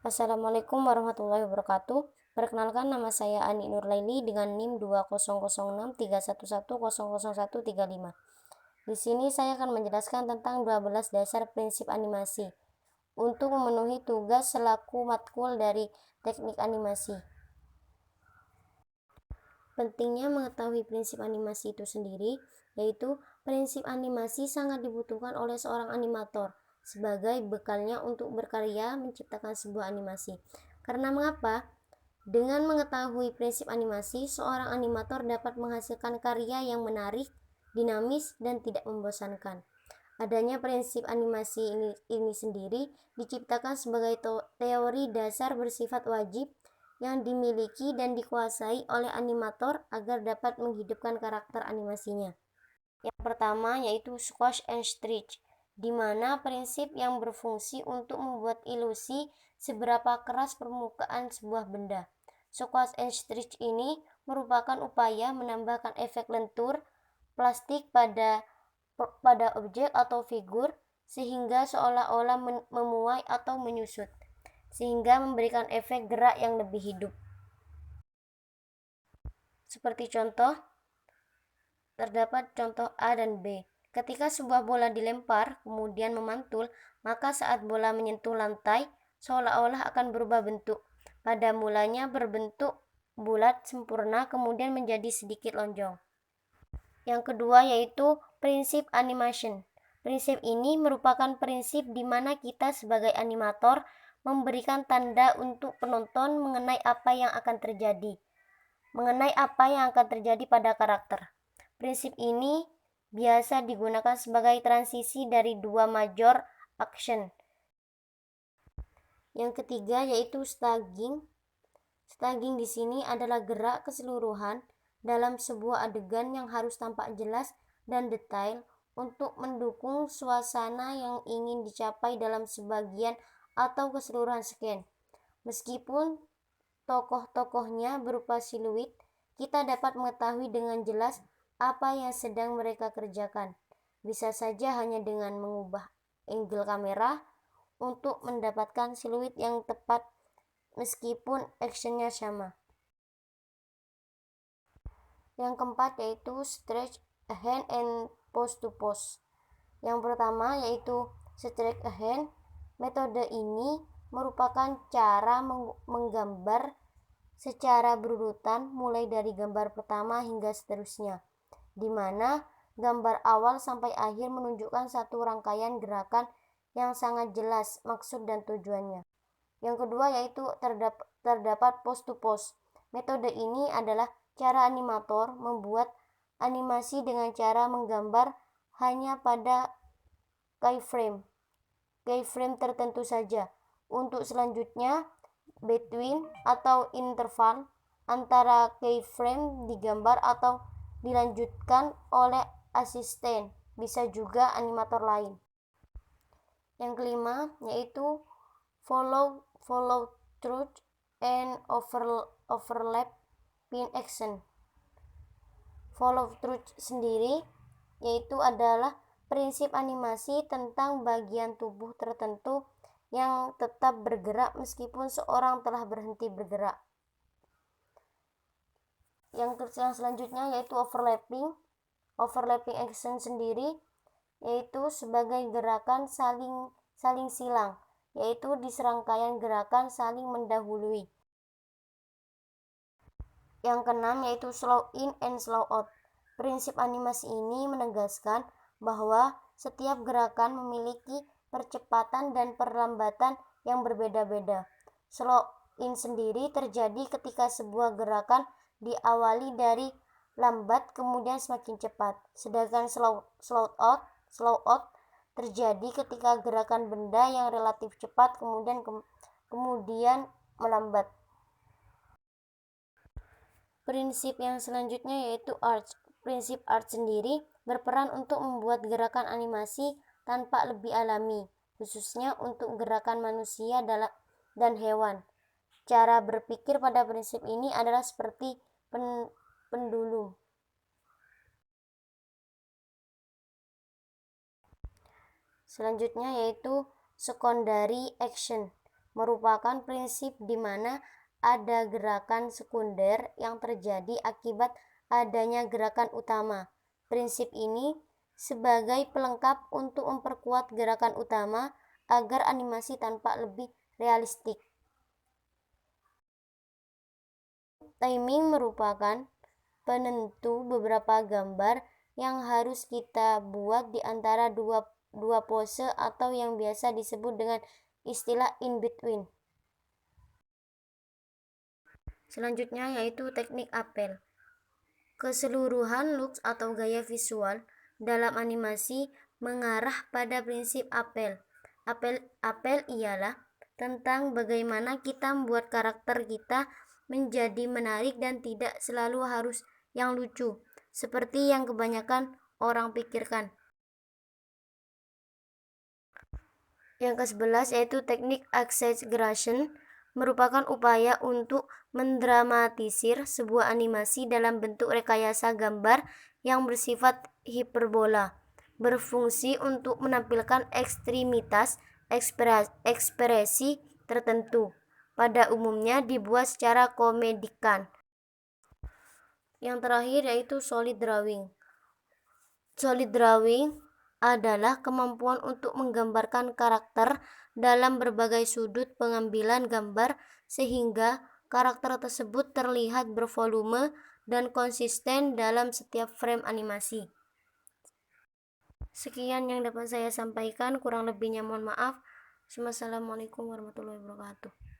Assalamualaikum warahmatullahi wabarakatuh. Perkenalkan, nama saya Ani Nurlaini dengan NIM 20063111000135. Di sini saya akan menjelaskan tentang 12 dasar prinsip animasi untuk memenuhi tugas selaku matkul dari teknik animasi. Pentingnya mengetahui prinsip animasi itu sendiri, yaitu prinsip animasi sangat dibutuhkan oleh seorang animator sebagai bekalnya untuk berkarya menciptakan sebuah animasi. Karena mengapa? Dengan mengetahui prinsip animasi, seorang animator dapat menghasilkan karya yang menarik, dinamis, dan tidak membosankan. Adanya prinsip animasi ini sendiri diciptakan sebagai teori dasar bersifat wajib yang dimiliki dan dikuasai oleh animator agar dapat menghidupkan karakter animasinya. Yang pertama yaitu squash and stretch, di mana prinsip yang berfungsi untuk membuat ilusi seberapa keras permukaan sebuah benda. Squash and stretch ini merupakan upaya menambahkan efek lentur plastik pada objek atau figur sehingga seolah-olah memuai atau menyusut, sehingga memberikan efek gerak yang lebih hidup. Seperti contoh, terdapat contoh A dan B. Ketika sebuah bola dilempar, kemudian memantul, maka saat bola menyentuh lantai, seolah-olah akan berubah bentuk. Pada mulanya berbentuk bulat sempurna, kemudian menjadi sedikit lonjong. Yang kedua yaitu prinsip animation. Prinsip ini merupakan prinsip di mana kita sebagai animator memberikan tanda untuk penonton mengenai apa yang akan terjadi pada karakter. Prinsip ini biasa digunakan sebagai transisi dari dua major action. Yang ketiga yaitu staging. Staging di sini adalah gerak keseluruhan dalam sebuah adegan yang harus tampak jelas dan detail untuk mendukung suasana yang ingin dicapai dalam sebagian atau keseluruhan scene. Meskipun tokoh-tokohnya berupa siluet, kita dapat mengetahui dengan jelas apa yang sedang mereka kerjakan. Bisa saja hanya dengan mengubah angle kamera untuk mendapatkan siluet yang tepat meskipun actionnya sama. Yang keempat yaitu stretch a hand and pose to pose. Yang pertama yaitu stretch a hand. Metode ini merupakan cara menggambar secara berurutan mulai dari gambar pertama hingga seterusnya, di mana gambar awal sampai akhir menunjukkan satu rangkaian gerakan yang sangat jelas maksud dan tujuannya. Yang kedua yaitu terdapat pose to pose. Metode ini adalah cara animator membuat animasi dengan cara menggambar hanya pada keyframe tertentu saja. Untuk selanjutnya, between atau interval antara keyframe digambar atau dilanjutkan oleh asisten, bisa juga animator lain. Yang kelima yaitu follow through and overlap pin action. Follow through sendiri yaitu adalah prinsip animasi tentang bagian tubuh tertentu yang tetap bergerak meskipun seorang telah berhenti bergerak. Yang selanjutnya yaitu overlapping action sendiri yaitu sebagai gerakan saling silang, yaitu di serangkaian gerakan saling mendahului. Yang keenam yaitu slow in and slow out. Prinsip animasi ini menegaskan bahwa setiap gerakan memiliki percepatan dan perlambatan yang berbeda-beda. Slow in sendiri terjadi ketika sebuah gerakan diawali dari lambat kemudian semakin cepat. Sedangkan slow out terjadi ketika gerakan benda yang relatif cepat kemudian melambat. Prinsip yang selanjutnya yaitu arch. Prinsip arch sendiri berperan untuk membuat gerakan animasi tampak lebih alami, khususnya untuk gerakan manusia dan hewan. Cara berpikir pada prinsip ini adalah seperti pendulum. Selanjutnya yaitu secondary action. merupakan prinsip di mana ada gerakan sekunder yang terjadi akibat adanya gerakan utama. Prinsip ini sebagai pelengkap untuk memperkuat gerakan utama agar animasi tampak lebih realistik. Timing merupakan penentu beberapa gambar yang harus kita buat di antara dua pose atau yang biasa disebut dengan istilah in between. Selanjutnya yaitu teknik apel. Keseluruhan looks atau gaya visual dalam animasi mengarah pada prinsip apel. Apel ialah tentang bagaimana kita membuat karakter kita menjadi menarik dan tidak selalu harus yang lucu, seperti yang kebanyakan orang pikirkan. Yang ke-11 yaitu teknik exaggeration, merupakan upaya untuk mendramatisir sebuah animasi dalam bentuk rekayasa gambar yang bersifat hiperbola, berfungsi untuk menampilkan ekstremitas ekspresi tertentu. Pada umumnya dibuat secara komedikan. Yang terakhir yaitu solid drawing. Solid drawing adalah kemampuan untuk menggambarkan karakter dalam berbagai sudut pengambilan gambar sehingga karakter tersebut terlihat bervolume dan konsisten dalam setiap frame animasi. Sekian yang dapat saya sampaikan, kurang lebihnya mohon maaf. Wassalamualaikum warahmatullahi wabarakatuh.